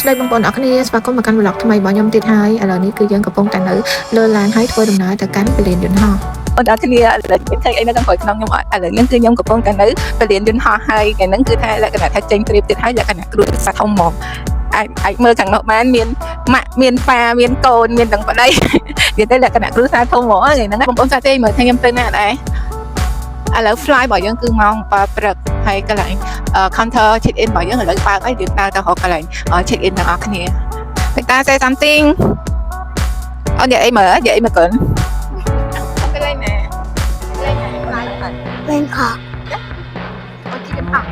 ស្ដីបងប្អូនអរគ្នាស្វាគមន៍មកកាន់ vlog ថ្មីរបស់ខ្ញុំទៀតហើយឥឡូវនេះគឺយើងកំពុងតែនៅលើឡានហើយធ្វើដំណើរទៅកាន់ពលានយន្តហោះបងប្អូនគ្នាឥឡូវខ្ញុំឃើញអីនៅខាងក្រោយខ្ញុំឥឡូវនេះគឺខ្ញុំកំពុងតែនៅពលានយន្តហោះហើយថ្ងៃហ្នឹងគឺថាលក្ខណៈថាចេញព្រៀបទៀតហើយលក្ខណៈគ្រួសារធំហ្មងអាចមើលខាងនោះបានមានម៉ាក់មានប៉ាមានកូនមានទាំងប្តីនិយាយទៅលក្ខណៈគ្រួសារធំហ្មងថ្ងៃហ្នឹងបងប្អូនសាទេមើលថាខ្ញុំទៅណាដែរឥឡូវ fly របស់យើងគឺម៉ោង7ព្រឹកហើយកន្លែង counter check in របស់យើងឥឡូវបើកហើយយើងដើរទៅរកកន្លែង check in ទាំងអស់គ្នាតែតា say something អូននិយាយអីមើលកូនទៅលេងណាលេងណា fly ហ្នឹងlên khó អូនជិះអត់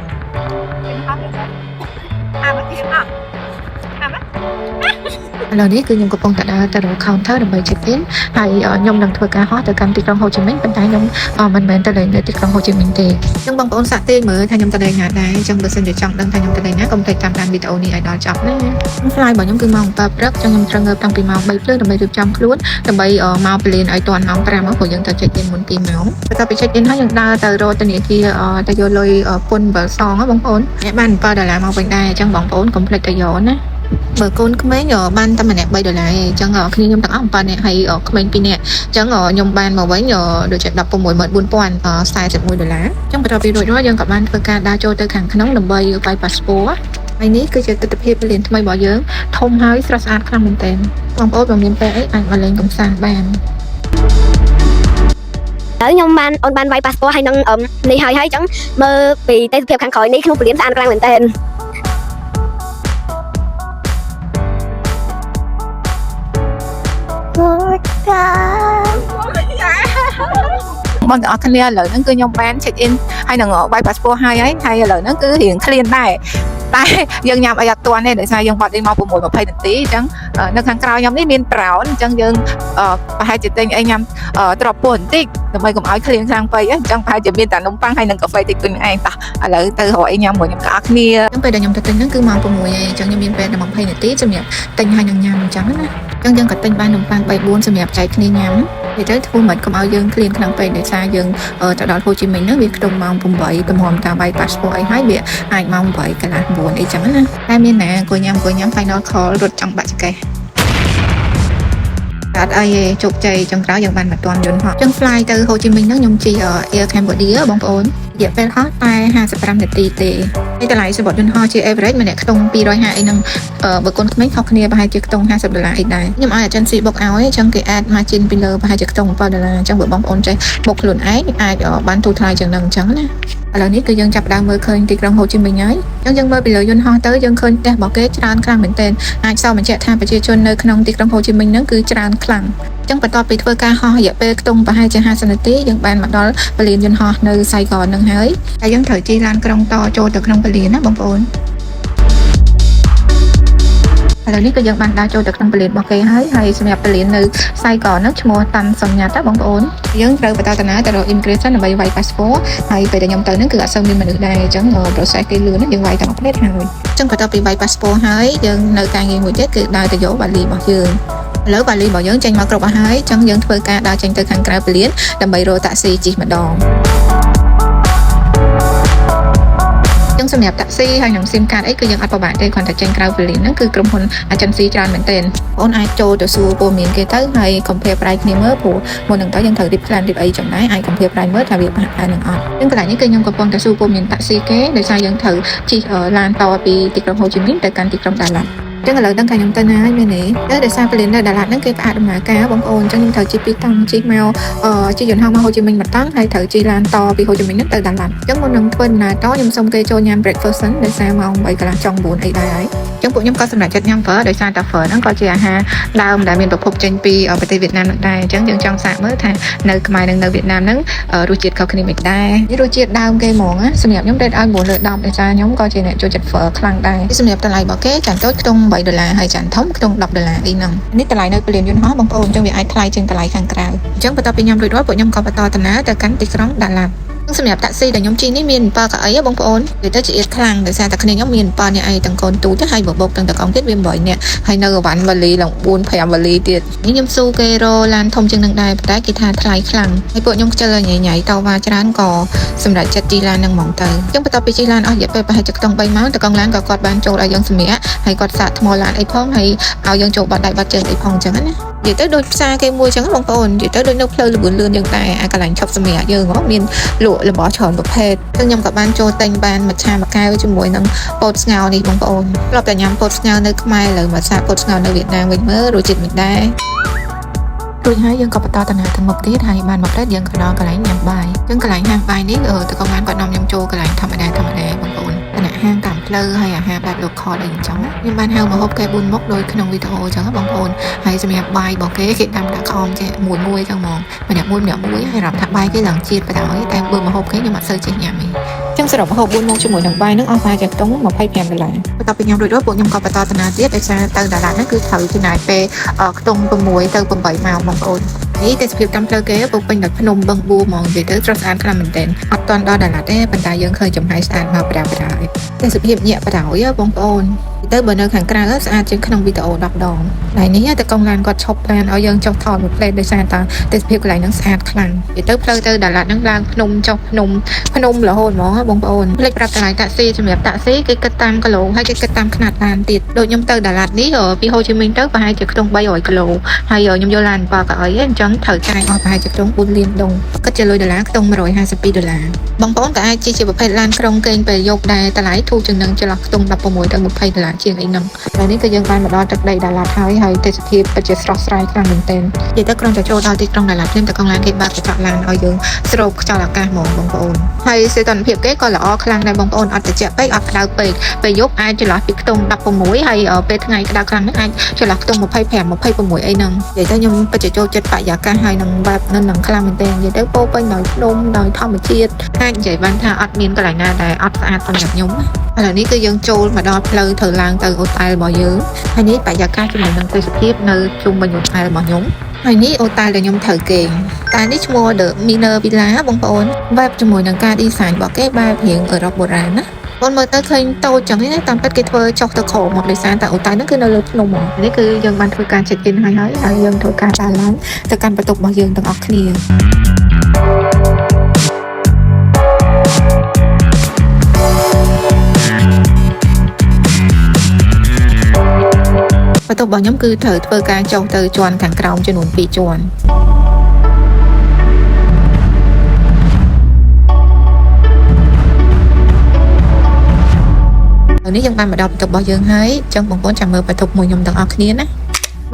អាមកជិះអត់អាមកឥឡូវនេះគឺខ្ញុំកំពុងតែដើរទៅរក counter ដើម្បី check in ហើយខ្ញុំនឹងធ្វើការហោះទៅកាន់ទីក្រុងហូជីមិញប៉ុន្តែខ្ញុំមិនមែនទៅលេងនៅទីក្រុងហូជីមិញទេអញ្ចឹងបងប្អូនសាក់ទេមើលថាខ្ញុំទៅលេងណាដែរអញ្ចឹងបើសិនជាចង់ដឹងថាខ្ញុំទៅលេងណាកុំភ្លេចតាមដានវីដេអូនេះឲ្យដល់ចប់ណា fly របស់ខ្ញុំគឺម៉ោង7ព្រឹកអញ្ចឹងខ្ញុំត្រូវងើបតាំងពីម៉ោង3ព្រឹកដើម្បីរៀបចំខ្លួនដើម្បីមកពលានឲ្យទាន់ម៉ោង5មកព្រោះយើងត្រូវ check in មុន2ម៉ោងបន្ទាប់ពី check in ហើយយើងដើរទៅរកធនាគារទៅយកលុយពន្ធបើសងបងប្អូនអ្នកបាន$7មកវិញដែរអញ្ចឹងបងប្អូនកុំភ្លេចទៅយកណាបើកូនក្មេងបានតែម្នាក់$3ឯងអញ្ចឹងគ្នាខ្ញុំទាំងអស់7នាក់ហើយក្មេង2នាក់អញ្ចឹងខ្ញុំបានមកវិញដូចជា$164,041អញ្ចឹងបន្ទាប់ពីរួចរាល់យើងក៏បានធ្វើការដើរចូលទៅខាងក្នុងដើម្បីវាយ passport ហើយនេះគឺជាទស្សនវិជ្ជាពលានថ្មីរបស់យើងធំហើយស្រស់ស្អាតខ្លាំងមែនទែនបងប្អូនបើមានពេលអីអាចមកលេងកម្សាន្តបានtới nhung ban ôn ban vay passport hay nâng đi hơi hay chẳng mơ vì tay thiệp khăn khỏi đi không liếm ăn răng mình tên បងប្អូនគ្នាឥឡូវហ្នឹងគឺខ្ញុំបាន check in ហើយនឹងបាយ passport ហើយឥឡូវហ្នឹងគឺរៀង clean ដែរតែយើងញ៉ាំអីអត់ទាន់ទេដោយសារយើងបាត់លេងមក6:20នាទីអញ្ចឹងនៅខាងក្រៅខ្ញុំនេះមាន brown អញ្ចឹងយើងប្រហែលជាទិញអីញ៉ាំទ្របពោះបន្តិចដើម្បីកុំឲ្យឃ្លៀងខ្លាំងពេកអញ្ចឹងប្រហែលជាមានតែនំប៉័ងហើយនឹងកាហ្វេតិចខ្លួនឯងតោះឥឡូវទៅរកអីញ៉ាំមួយខ្ញុំទាំងអស់គ្នាអញ្ចឹងពេលដែលខ្ញុំទៅទិញហ្នឹងគឺម៉ោង6ឯងអញ្ចឹងខ្ញុំមានពេលតែ20នាទីសម្រាប់ទិញហើយនឹងញ៉ាំអញ្ចឹងណាអញ្ចឹងយើងក៏ទិញបាននំប៉័ង3-4សម្រាប់ចែកគ្នាញ៉ាំនិយាយទៅធ្វើមិនកុំឲ្យយើងឃ្លានខ្លាំងពេកដោយសារយើងទៅដល់ហូជីមិញហ្នឹងវាក្នុងម៉ោង8ទំហំតាមបាយ passport អីហើយវាអាចម៉ោង8កន្លះ9អីចឹងណាតែមានណាអង្គុយញ៉ាំ final call រត់ចង់បាក់ចកេះអត់អីទេជោគជ័យចុងក្រោយយើងបានមកទាន់យន្តហោះចឹង fly ទៅហូជីមិញហ្នឹងខ្ញុំជិះ Air Cambodia បងប្អូនរយៈពេលហោះតែ55នាទីទេហើយតម្លៃសម្រាប់យន្តហោះជា average ម្នាក់ខ្ទង់250អីហ្នឹងបើកូនក្មេងខុសគ្នាប្រហែលជាខ្ទង់$50អីដែរខ្ញុំឲ្យ agency book ឲ្យអញ្ចឹងគេ add margin ពីលើប្រហែលជាខ្ទង់$7អញ្ចឹងបើបងប្អូនចេះ book ខ្លួនឯងអាចបានទូថ្លៃជាងហ្នឹងអញ្ចឹងណាឥឡូវនេះគឺយើងចាប់ផ្ដើមមើលឃើញទីក្រុងហូជីមិញហើយអញ្ចឹងយើងមើលពីលើយន្តហោះទៅយើងឃើញផ្ទះរបស់គេច្រើនខ្លាំងមែនទែនអាចសបញ្ជាក់ថាប្រជាជននៅក្នុងទីក្រុងហូជីមិញហ្នឹងគឺច្រើនខ្លាំងអញ្ចឹងបន្ទាប់ពីធ្វើការហោះរយៈពេលខ្ទង់ប្រហែលជា50នាទីយើងបានមកដល់ពលានយន្តហោះនៅសៃកនហ្នឹងហើយតែយើងត្រូវជិះឡានក្រុងតចូលទៅក្នុងពលានណាបងប្អូនឥឡូវនេះគឺយើងបានដើរចូលទៅក្នុងពលានរបស់គេហើយសម្រាប់ពលាននៅសៃកនហ្នឹងឈ្មោះតាន់សញ្ញាតបងប្អូនយើងត្រូវបន្តដំណើរទៅរក immigration ដើម្បីវាយ passport ហើយពេលដែលខ្ញុំទៅហ្នឹងគឺអត់សូវមានមនុស្សដែរអញ្ចឹង process គេលឿនណាយើងវាយតាមផ្លេតហើយអញ្ចឹងបន្ទាប់ពីវាយ passport ហើយយើងនៅការងារមួយទៀតគឺដើរទៅយកបាលីរបស់យើងឥឡូវបាលីរបស់យើងចេញមកគ្រប់អស់ហើយអញ្ចឹងយើងធ្វើការដើរចេញទៅខាងក្រៅពលានដើម្បីរកតាក់ស៊ីជិះម្ដងចឹងសម្រាប់តាក់ស៊ីហើយនឹងស៊ីមកាតអីគឺយើងអត់ពិបាកទេគ្រាន់តែចេញក្រៅពលានហ្នឹងគឺក្រុមហ៊ុន agency ច្រើនមែនទែនបងអាចចូលទៅសួរព័ត៌មានគេទៅហើយ compare price គ្នាមើលព្រោះមុននឹងទៅយើងត្រូវរៀប plan រៀបអីចំណាយអាច compare price មើលថាវាប្រហែលនឹងអត់ចឹងកន្លែងនេះគឺខ្ញុំកំពុងតែសួរព័ត៌មានតាក់ស៊ីគេដោយសារយើងត្រូវជិះឡានតពីទីក្រុងហូជីមិញទៅកាន់ទីក្រុងដាឡាត់ចឹងឥឡូវដឹងថាខ្ញុំទៅណាហើយមែនទេតែដោយសារពលាននៅដាឡាត់ហ្នឹងគេផ្អាកដំណើរការបងប្អូនចឹងខ្ញុំត្រូវជិះពីតង់ជិះមកជិះយន្តហោះមកហូជីមិញមកតង់ហើយត្រូវជិះឡានតពីហូជីមិញហ្នឹងទៅដាឡាត់ចឹងមុននឹងធ្វើដំណើរតខ្ញុំសូមគេចូលញ៉ាំ breakfast សិនដោយសារម៉ោង8កន្លះចុង9អីដែរហើយចឹងពួកខ្ញុំក៏សម្រេចចិត្តញ៉ាំ phở ដោយសារតែ phở ហ្នឹងក៏ជាអាហារដើមដែលមានប្រភពចេញពីប្រទេសវៀតណាមនោះដែរចឹងយើងចង់សាកមើលថានៅខ្មែរនិងនៅវៀតណាមហ្នឹងរសជាតិខុសគ្នាមិនដែរនេះរសជាតិដើមគេហ្មងណាសម្រាប់ខ្ញុំរ៉េតឲ្យ9លើ10ដោយសារខ្ញុំក៏ជាអ្នកចូលចិត្ត phở ខ្លាំងដែរសម្រាប់តម្លៃរបស់គេចានតូចខ្ទង់$3ហើយចានធំខ្ទង់$10អីហ្នឹងនេះតម្លៃនៅពលានយន្តហោះបងប្អូនចឹងវាអាចថ្លៃជាងតម្លៃខាងក្រៅអញ្ចឹងបន្ទាប់ពីញ៉ាំរួចរាល់ពួកខ្ញុំក៏បន្តដំណើរទៅកាន់ទីក្រុងដាឡាត់ សម្រាប់តាក់ស៊ីដែលខ្ញុំជិះនេះមាន7កៅអីបងប្អូននិយាយទៅជាអៀតខ្លាំងដោយសារតែគ្នាខ្ញុំមាន7នាក់អីទាំងកូនទូទៅហើយបបោកទាំងតកង់ទៀតវា8នាក់ហើយនៅវ៉ាន់វ៉ាលីឡើង4 5វ៉ាលីទៀតនេះខ្ញុំស៊ូគេរឡានធំជាងនឹងដែរតែគេថាថ្លៃខ្លាំងហើយពួកខ្ញុំខ្ជិលញ៉ៃញ៉ៃតវ៉ាច្រើនក៏សម្រាប់ចិត្តជិះឡាននឹងហ្មងទៅអញ្ចឹងបន្ទាប់ពីជិះឡានអស់រយៈពេលប្រហែលជាខ្ទង់3ម៉ោងតកង់ឡានក៏គាត់បានចូលឲ្យយើងសម្រាកហើយគាត់សាកថ្មឡានអីផងហើយឲ្យយើងចូលបាត់ដៃបាត់ជើងអីផងអញ្ចឹងណានិយាយទៅដូចផ្សារគេមួយអញ្ចឹងបងប្អូននិយាយទៅដូចនៅផ្លូវលឿនលឿនយើងដែរអាកន្លែងឈប់សម្រាកយើងហ៎មានលក់របស់ច្រើនប្រភេទខ្ញុំក៏បានចូលទិញបានមួយឆាមួយកែវជាមួយនឹងពោតស្ងោរនេះបងប្អូនធ្លាប់តែញ៉ាំពោតស្ងោរនៅខ្មែរឥឡូវមកសាកពោតស្ងោរនៅវៀតណាមវិញមើលរសជាតិមិនដែររួចហើយយើងក៏បន្តដំណើរទៅមុខទៀតហើយបានមកផ្លែយើងក៏ដល់កន្លែងញ៉ាំបាយអញ្ចឹងកន្លែងញ៉ាំបាយនេះតកងឡានគាត់នាំខ្ញុំចូលកន្លែងធម្មតាបងប្អូនគណៈហាងតាមផ្លូវហើយអាហារបែប local អីអញ្ចឹងខ្ញុំបានហៅមកហូបគេ4មុខដូចក្នុងវីដេអូអញ្ចឹងបងប្អូនហើយសម្រាប់បាយរបស់គេដាំដាក់ខំចេះមួយអញ្ចឹងហ្មងម្នាក់មួយហើយរាប់ថាបាយគេឡើងជាតិបណ្ដោយតែបើមកហូបគេខ្ញុំអត់សូវចេះញ៉ាំទេចឹងសរុបហូប4មុខជាមួយនឹងបាយនឹងអស់ប្រហែលជាខ្ទង់$25បន្ទាប់ពីញ៉ាំរួចរាល់ពួកខ្ញុំក៏បន្តដំណើរទៀតដោយសារទៅតាឡាហ្នឹងគឺត្រូវចំណាយពេលខ្ទង់6ទៅ8ម៉ោងបងប្អូននេះទេសភាពតាមផ្លូវគេពុកពេញដោយភ្នំបឹងបួរហ្មងនិយាយទៅស្រស់ស្អាតខ្លាំងមែនទែនអត់ទាន់ដល់តាឡាទេប៉ុន្តែយើងឃើញចំហាយស្អាតមកបដាបដាទេសភាពញាក់បដ ாய் បងប្អូនទៅបើនៅខាងក្រៅស្អាតជាងក្នុងវីដេអូ10ដងហើយនេះតែកងឡានគាត់ឈប់ឡានឲ្យយើងចុះថតមួយផ្លេតដោយសារតែទេសភាពកន្លែងហ្នឹងស្អាតខ្លាំងនិយាយទៅផ្លូវទៅតាឡាហ្នឹងឡើងភ្នំចុះភ្នំរហូតហ្មងបងប្អូនផ្លេចប្រាប់តម្លៃតាក់ស៊ីសម្រាប់តាក់ស៊ីគេគិតតាមគីឡូហើយគេគិតតាមຂະຫນាតឡានទៀតដូចខ្ញុំទៅតាឡានេះពីហូជីមីញទៅប្រហែលជាខ្ទង់300គីឡូហើយខ្ញុំយកឡានប៉ាកៅអីអញ្ចឹងត្រូវចាយអស់ប្រហែលជាខ្ទង់4លានដុងគិតជាលុយដុល្លារខ្ទង់$152បងប្អូនក៏អាចជិះជាប្រភេទឡានក្រុងគេងពេលយប់ដែរតម្លៃធូរជាងនឹងចន្លោះខ្ទង់$16ទៅ$20ជាងអីហ្នឹងហើយនេះគឺយើងបានមកដល់ទឹកដីតាឡាហើយទេសភាពពិតជាស្រស់ស្រាយខ្លាំងមែនទែននិយាយទៅគ្រាន់តែចូលដល់ទីក្រុងតាឡាភ្លាមតែកងឡានគេបើកកញ្ចក់ឡានឲ្យយើងស្រូបខ្យល់អាកាសហ្មងបងប្អូនហើយសីតុណ្ហភាពគេក៏ល្អខ្លាំងដែរបងប្អូនអត់ត្រជាក់ពេកអត់ក្តៅពេកពេលយប់អាចចន្លោះពីខ្ទង់16ហើយពេលថ្ងៃក្តៅខ្លាំងហ្នឹងអាចចន្លោះខ្ទង់25 26អីហ្នឹងនិយាយទៅខ្ញុំពិតជាចូលចិត្តបរិយាកាសហើយនឹងបែបនឹងខ្លាំងមែនទែននិយាយទៅពោពេញដោយភ្នំដោយធម្មជាតិអាចនិយាយបានថាអត់មានកន្លែងណាដែលអត់ស្អាតសម្រាប់ខ្ញុំឥឡូវនេះគឺយើងចូលមកដល់ផ្លូវទៅឡើងទៅអូតែលរបស់យើងហើយនេះបរិយាកាសជាមួយនឹងទេសភាពនៅជុំវិញអូតែលរបស់ខ្ញុំហើយនេះអូតែលដែលខ្ញុំត្រូវគេងតែនេះឈ្មោះ The Miner Villa បងប្អូនបែបជាមួយនឹងការ design របស់គេបែបរៀងអឺរ៉ុបបុរាណណាបងមើលទៅឃើញតូចចឹងនេះតាមពិតគេធ្វើចុះទៅក្រោមមកដោយសារតែអូតែហ្នឹងគឺនៅលើភ្នំហ្មងនេះគឺយើងបានធ្វើការ check in ហើយយើងធ្វើការដើរឡើងទៅកាន់បន្ទប់របស់យើងទាំងអស់គ្នាបន្ទប់របស់ខ្ញុំគឺត្រូវធ្វើការចុះទៅជាន់ខាងក្រោមចំនួន2ជាន់នេះយើងបានមកដល់បន្ទប់របស់យើងហើយអញ្ចឹងបងប្អូនចាំមើលបន្ទប់មួយខ្ញុំទាំងអស់គ្នាណា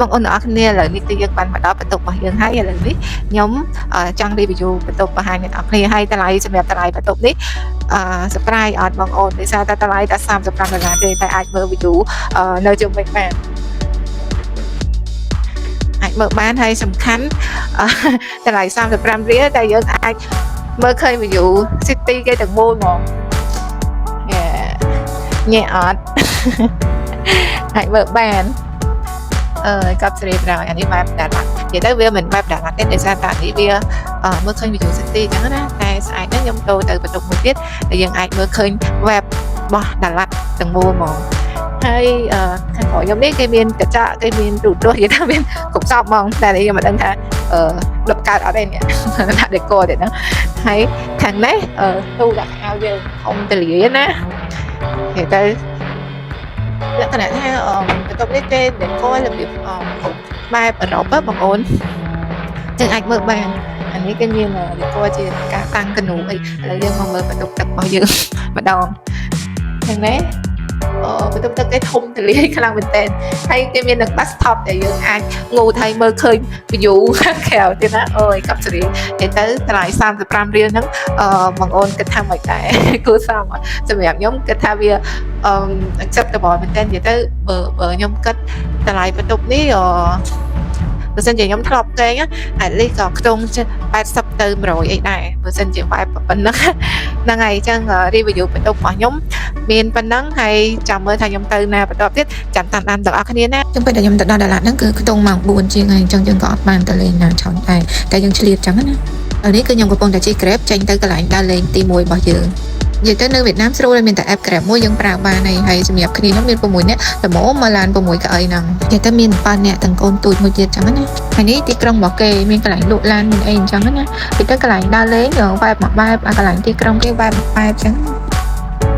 បងប្អូនទាំងអស់គ្នាឥឡូវនេះគឺយើងបានមកដល់បន្ទប់របស់យើងហើយឥឡូវនេះខ្ញុំចង់ review បន្ទប់បង្ហាញអ្នកនរគ្នាហើយតម្លៃសម្រាប់តម្លៃបន្ទប់នេះsurprise អត់បងប្អូនដោយសារតែតម្លៃតែ$35ទេតែអាចមើល video នៅជុំវិញបានអាចមើលបានហើយសំខាន់តម្លៃ35រៀលតែយើងអាចមើលឃើញ view city គេទាំងមូលហ្មងញ៉ែអត់អាចមើលបានកប់សេរីប្រហើយអានេះបែបដាឡាត់និយាយទៅវាមិនបែបដាឡាត់ទេដោយសារតែនេះវាមើលឃើញ view city អញ្ចឹងណាតែស្អែកហ្នឹងខ្ញុំទៅបន្ទប់មួយទៀតដែលយើងអាចមើលឃើញ web របស់ដាឡាត់ទាំងមូលហ្មងហើយខាងក្រោយខ្ញុំនេះគេមានកញ្ចក់គេមានទូទស្សន៍និយាយថាមានគ្រប់សពហ្មងតែខ្ញុំមិនដឹងថាលុបកើតអត់ទេនេះដាក់ decor ទៀតហ្នឹងហើយខាងនេះទូដាក់ខោយើងធំទលាយណានិយាយទៅលក្ខណៈថាបន្ទប់នេះគេ decor របៀបបែបអឺរ៉ុបបងប្អូនយើងអាចមើលបានអានេះគេមាន decor ជាការតាំងកណូអីឥឡូវយើងមកមើលបន្ទប់ទឹករបស់យើងម្ដងខាងនេះបន្ទប់ទឹកគេធំទលាយខ្លាំងមែនតើហើយគេមាននឹង desktop ដែលយើងអាចងូតហើយមើលឃើញ view ខាងក្រៅទៀតណាអូយកប់សេរីទៅតម្លៃ35រៀលហ្នឹងបងអូនគិតថាមិនដែរគួរសមសម្រាប់ខ្ញុំគិតថាវាacceptable មែនតើនិយាយទៅបើខ្ញុំគិតតម្លៃបន្ទប់នេះបើសិនជាខ្ញុំធ្លាប់គេងat least ក៏ខ្ទង់80ទៅ100អីដែរបើសិនជាបែបប៉ុណ្ណឹងហ្នឹងហើយអញ្ចឹង review បន្ទប់របស់ខ្ញុំមានប៉ុណ្ណឹងហើយចាំមើលថាខ្ញុំទៅណាបន្តទៀតចាំតាមដានទាំងអស់គ្នាណាចឹងពេលដែលខ្ញុំទៅដល់ដាឡាហ្នឹងគឺខ្ទង់ម៉ោង4ជាងហើយអញ្ចឹងយើងក៏អត់បានទៅលេងណាច្រើនតែយើងឆ្លៀតចឹងណា នេះគឺខ្ញុំកំពុងតែជិះ Grab ចេញទៅកន្លែងដើរលេងទី1របស់យើងនិយាយទៅនៅវៀតណាមស្រួលមានតែ app Grab មួយយើងប្រើបានហើយសម្រាប់គ្នាខ្ញុំមាន6នាក់ល្មមមកឡាន6កៅអីហ្នឹងនិយាយទៅមាន7នាក់ទាំងកូនទូចមួយទៀតចឹងណាហើយនេះទីក្រុងរបស់គេមានកន្លែងលក់ឡានមានអីអញ្ចឹងណានិយាយទៅកន្លែងដើរលេងយើងបែបមួយបែបកន្លែងទីក្រុងគេបែបបែបចឹង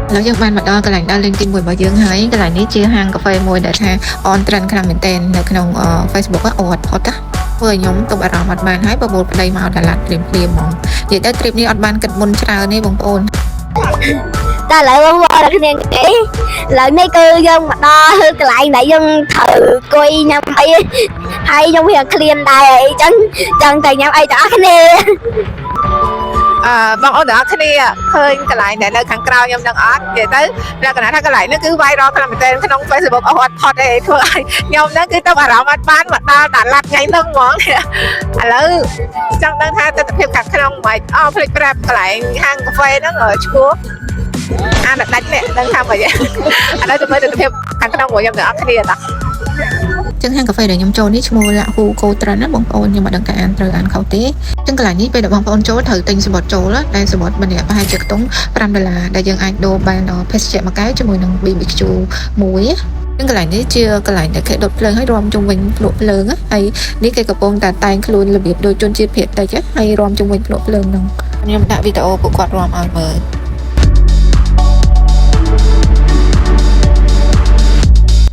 ឥឡូវយើងបានមកដល់កន្លែងដើរលេងទី1របស់យើងហើយកន្លែងនេះជាហាងកាហ្វេមួយដែលថា on trend ខ្លាំងមែនទែននៅក្នុង Facebook អត់ផុតណាធ្វើឲ្យខ្ញុំទុកអារម្មណ៍អត់បានហើយបបួលប្តីមកដាឡាត់ព្រាមហ្មងនិយាយទៅ trip នេះអត់បានគិតមុនច្រើនទេបងប្អូន តែឥឡូវបងប្អូនគ្នាគេឥឡូវនេះគឺយើងមកដល់កន្លែងដែលយើងត្រូវអង្គុយញ៉ាំអីហើយយើងវាឃ្លានដែរអីចឹងចង់តែញ៉ាំអីទាំងអស់គ្នា បងអូនទាំងអស់គ្នាឃើញកន្លែងដែលនៅខាងក្រៅខ្ញុំនឹងអត់និយាយទៅលក្ខណៈថាកន្លែងនេះគឺ viral ខ្លាំងមែនទែនក្នុង Facebook អត់ផុតទេធ្វើឲ្យខ្ញុំហ្នឹងគឺទៅអារម្មណ៍អត់បានមកដល់តាឡាត់ថ្ងៃហ្នឹងហ្មងឥឡូវចង់ដឹងថាទស្សនវិជ្ជាខាងក្នុងមិនភ្លេចប្រាប់កន្លែងហាងកាហ្វេហ្នឹងឈ្មោះអានដាច់នេះដឹងថាមិនឥឡូវទៅមើលទស្សនវិជ្ជាខាងក្នុងរបស់ខ្ញុំទាំងអស់គ្នាតា ចឹងហាងកាហ្វេដែលខ្ញុំចូលនេះឈ្មោះឡាហ៊ូកូត្រិនណាបងប្អូនខ្ញុំមិនដឹងថាអានត្រូវអានខុសទេចឹងកន្លែងនេះពេលដែលបងប្អូនចូលត្រូវទិញសំបុត្រចូលដែលសំបុត្រម្នាក់ប្រហែលជាខ្ទង់$5ដែលយើងអាចដូរបានភេសជ្ជៈមួយកែវជាមួយនឹង BBQ មួយចឹងកន្លែងនេះជាកន្លែងដែលគេដុតភ្លើងឲ្យរំជុំវិញភ្នក់ភ្លើងហើយនេះគេកំពុងតែតែងខ្លួនរបៀបដូចជនជាតិភាគតិចហើយរំជុំវិញភ្នក់ភ្លើងហ្នឹងខ្ញុំដាក់វីដេអូពួកគាត់រំឲ្យមើល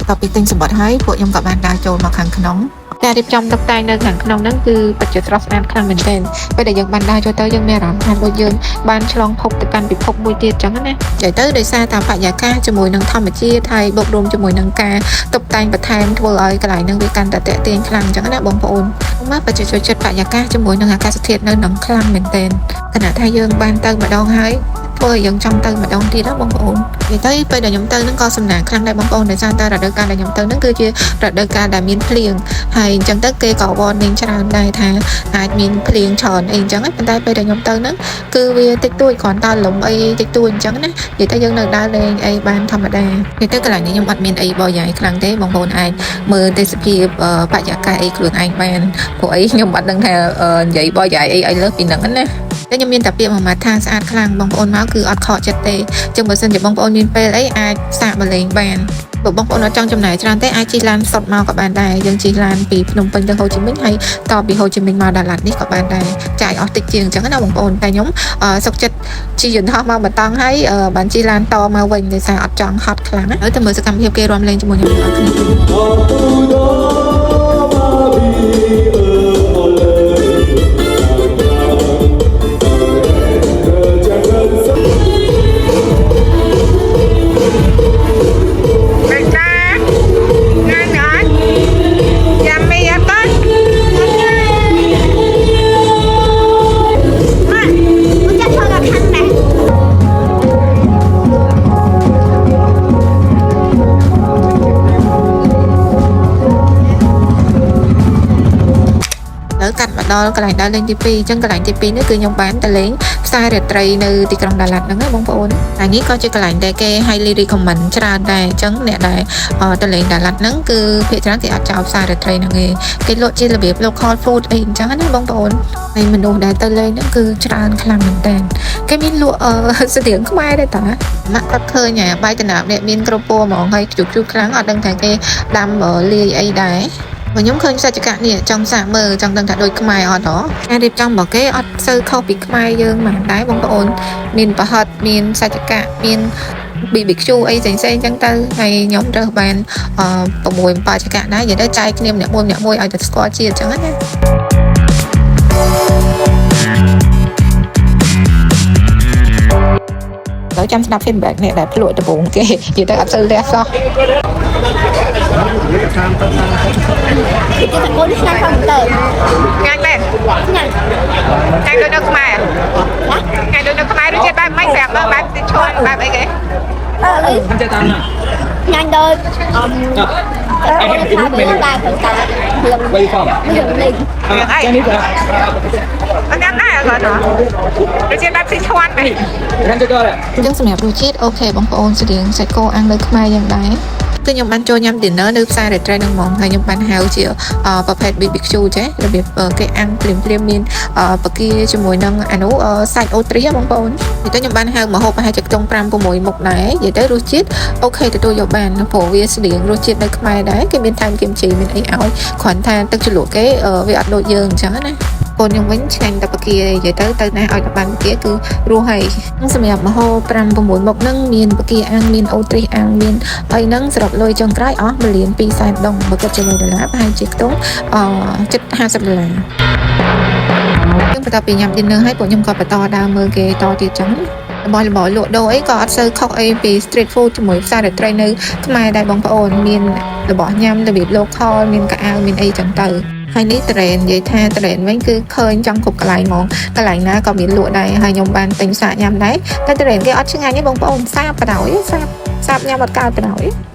តពីទិញសម្បត្តិហើយពួកខ្ញុំក៏បានដើរចូលមកខាងក្នុងការរៀបចំតុបតែងនៅខាងក្នុងហ្នឹងគឺពិតជាស្រស់ស្អាតខ្លាំងមែនទែនពេលដែលយើងបានដើរចូលទៅយើងមានអារម្មណ៍ថាដូចយើងបានឆ្លងភពទៅកាន់ពិភពមួយទៀតចឹងណានិយាយទៅដោយសារតែបរិយាកាសជាមួយនឹងធម្មជាតិហើយបូករួមជាមួយនឹងការតុបតែងបន្ថែមធ្វើឲ្យកន្លែងហ្នឹងវាកាន់តែទាក់ទាញខ្លាំងចឹងណាបងប្អូនមកបច្ចុប្បន្នចិត្តបរិយាកាសជាមួយនឹងអាកាសធាតុនៅនឹងខ្លាំងមែនទែនខណៈថាយើងបានទៅម្ដងហើយ ធ្វើឲ្យយើងចង់ទៅម្ដងទៀតណាបងប្អូននិយាយទៅពេលដែលខ្ញុំទៅហ្នឹងក៏សំណាងខ្លាំងដែរបងប្អូនដោយសារតែរដូវកាលដែលខ្ញុំទៅហ្នឹងគឺជារដូវកាលដែលមានភ្លៀងហើយអញ្ចឹងទៅគេក៏ warning ច្រើនដែរថាអាចមានភ្លៀងច្រើនអីអញ្ចឹងប៉ុន្តែពេលដែលខ្ញុំទៅហ្នឹងគឺវាតិចតួចគ្រាន់តែលំអីតិចតួចអញ្ចឹងណានិយាយទៅយើងនៅដើរលេងអីបានធម្មតានិយាយទៅកន្លែងនេះខ្ញុំអត់មានអីបរិយាយខ្លាំងទេបងប្អូនអាចមើលទេសភាពបរិយាកាសអីខ្លួនឯងបានព្រោះអីខ្ញុំអត់ដឹងថានិយាយបរិយាយអីឲ្យលើសពីហ្នឹងណា តែខ្ញុំមានតែពាក្យមួយម៉ាត់ថាស្អាតខ្លាំងបងប្អូនមកគឺអត់ខកចិត្តទេចឹងបើសិនជាបងប្អូនមានពេលអីអាចសាកមកលេងបានបើបងប្អូនអត់ចង់ចំណាយច្រើនទេអាចជិះឡានសុតមកក៏បានដែរយើងជិះឡានពីភ្នំពេញទៅហូជីមិញហើយតពីហូជីមិញមកដល់ឡាននេះក៏បានដែរចាយអស់តិចជាងអញ្ចឹងណាបងប្អូនតែខ្ញុំសុខចិត្តជិះយន្តហោះមកបន្តង់ហើយបានជិះឡានតមកវិញដោយសារអត់ចង់ហត់ខ្លាំងណាហើយទៅមើលសកម្មភាពគេរួមលេងជាមួយខ្ញុំទាំងអស់គ្នា កាត់មកដល់កន្លែងដើរលេងទី2អញ្ចឹងកន្លែងទី2នេះគឺខ្ញុំបានទៅលេងផ្សាររាត្រីនៅទីក្រុងដាឡាត់ហ្នឹងណាបងប្អូនហើយនេះក៏ជាកន្លែងដែលគេ highly recommend ច្រើនដែរអញ្ចឹងអ្នកដែលទៅលេងដាឡាត់ហ្នឹងគឺភាគច្រើនគេអត់ចោលផ្សាររាត្រីហ្នឹងទេគេលក់ជារបៀប local food អីអញ្ចឹងណាបងប្អូនហើយមនុស្សដែលទៅលេងហ្នឹងគឺច្រើនខ្លាំងមែនតើគេមានលក់ស្តៀងខ្មែរដែរតាម៉ាក់គាត់ឃើញបាយតំណាបនេះមានគ្រប់ពណ៌ហ្មងហើយជូតខ្លាំងអត់ដឹងថាគេដាំលាយអីដែរ ខ្ញុំឃើញសច្ចកៈនេះចង់សាកមើលចង់ដឹងថាដូចខ្មែរអត់ហ៎ការរៀបចំរបស់គេអត់សូវខុសពីខ្មែរយើងហ្មងដែរបងប្អូនមានប្រហិតមានសច្ចកៈមាន BBQ អីផ្សេងៗអញ្ចឹងទៅហើយខ្ញុំរើសបាន6 7ចកៈដែរនិយាយទៅចែកគ្នាម្នាក់មួយឲ្យទៅស្គាល់ជាតិអញ្ចឹងណាដល់ចាំស្ដាប់ feedback នេះដែលភ្លក់ដំបូងគេនិយាយទៅអត់សូវលះសោះ Kita tak boleh nak counter. ងាញ់មែនងាញ់ដូចនៅខ្មែរងាញ់ដូចនៅខ្មែរឬជាបែបម៉េចប្រាប់មើលបែបទីឈួនបែបអីគេ Nhanh đôi. Em đi lúc mình ba phần cả lần quay phòng lần lên. Ai? Anh ăn ai rồi đó? Rồi trên bác sĩ choan này. ចឹងសម្រាប់រសជាតិអូខេបងប្អូនស្តៀងសាច់គោអាំងនៅខ្មែរយ៉ាងដែរ គឺខ្ញុំបានចូលញ៉ាំ dinner នៅផ្សាររាត្រីហ្នឹងហ្មងហើយខ្ញុំបានហៅជាប្រភេទ BBQ ចេះរបៀបគេអាំងភ្លាមមានបកាជាមួយនឹងអានោះសាច់អូទ្រីបងប្អូននិយាយទៅខ្ញុំបានហៅមកហូបប្រហែលជាខ្ទង់5 6មុខដែរនិយាយទៅរសជាតិអូខេទទួលយកបានព្រោះវាស្តៀងរសជាតិនៅខ្មែរដែរគេមានថែមគីមជីមានអីឲ្យគ្រាន់តែទឹកជ្រលក់គេវាអត់ដូចយើងអញ្ចឹងណាកូនខ្ញុំវិញឆ្ងាញ់តែបកានិយាយទៅណាឲ្យតែបានបកាគឺរស់ហើយសម្រាប់ម្ហូប5 6មុខហ្នឹងមានបកាអាំងមានអូទ្រីអាំងមានអីហ្នឹងសរុបលុយចុងក្រោយអស់1,200,000 ដុល្លារបើគិតជាមួយដុល្លារប្រហែលជាខ្ទង់ជិត$50យើងបន្ទាប់ពីញ៉ាំ dinner ហើយពួកខ្ញុំក៏បន្តដើរមើលគេតទៀតចឹងរបស់របរលក់ដូរអីក៏អត់សូវខុសអីពី street food ជាមួយផ្សាររាត្រីនៅខ្មែរដែរបងប្អូនមានរបស់ញ៉ាំរបៀប local មានកៅអៅមានអីចឹងទៅហើយនេះត្រេននិយាយថាត្រេនវិញគឺឃើញចង់គ្រប់កន្លែងហ្មងកន្លែងណាក៏មានលក់ដែរហើយខ្ញុំបានទិញសាកញ៉ាំដែរតែត្រេនគេអត់ឆ្ងាញ់ទេបងប្អូនសាបបដ ாய் សាបញ៉ាំអត់កើតបដ ாய்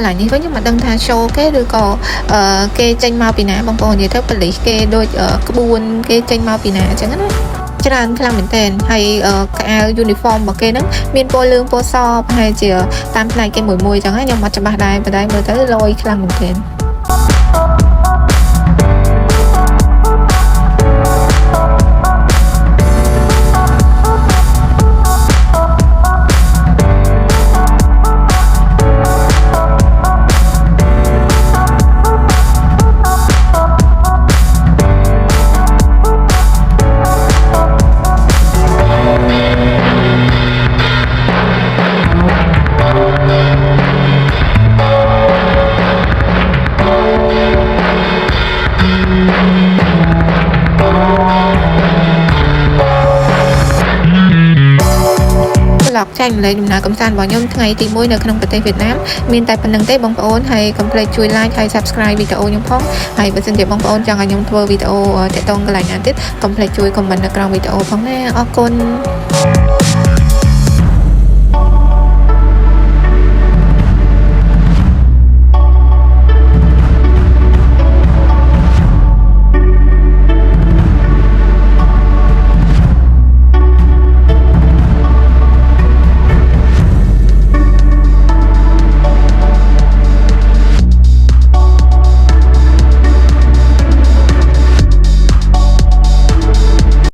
កន្លែងនេះវិញខ្ញុំមិនដឹងថា show គេឬក៏គេចេញមកពីណាបងប្អូននិយាយទៅប៉ូលីសគេដូចក្បួនគេចេញមកពីណាអញ្ចឹងណាច្រើនខ្លាំងមែនតើហើយកៅអៅ uniform របស់គេហ្នឹងមានពណ៌លឿងពណ៌សប្រហែលជាតាមផ្នែកគេមួយអញ្ចឹងខ្ញុំអត់ច្បាស់ដែរប៉ុន្តែមើលទៅលយខ្លាំងមែនតើចែកម្លែកដំណើរកម្សាន្តរបស់ខ្ញុំថ្ងៃទី1នៅក្នុងប្រទេសវៀតណាមមានតែប៉ុណ្្នឹងទេបងប្អូនហើយកុំភ្លេចជួយ like ហើយ subscribe វីដេអូខ្ញុំផងហើយបើសិនជាបងប្អូនចង់ឲ្យខ្ញុំធ្វើវីដេអូតាក់ទងកន្លែងណាទៀតកុំភ្លេចជួយ comment នៅក្រោមវីដេអូផងណាអរគុណ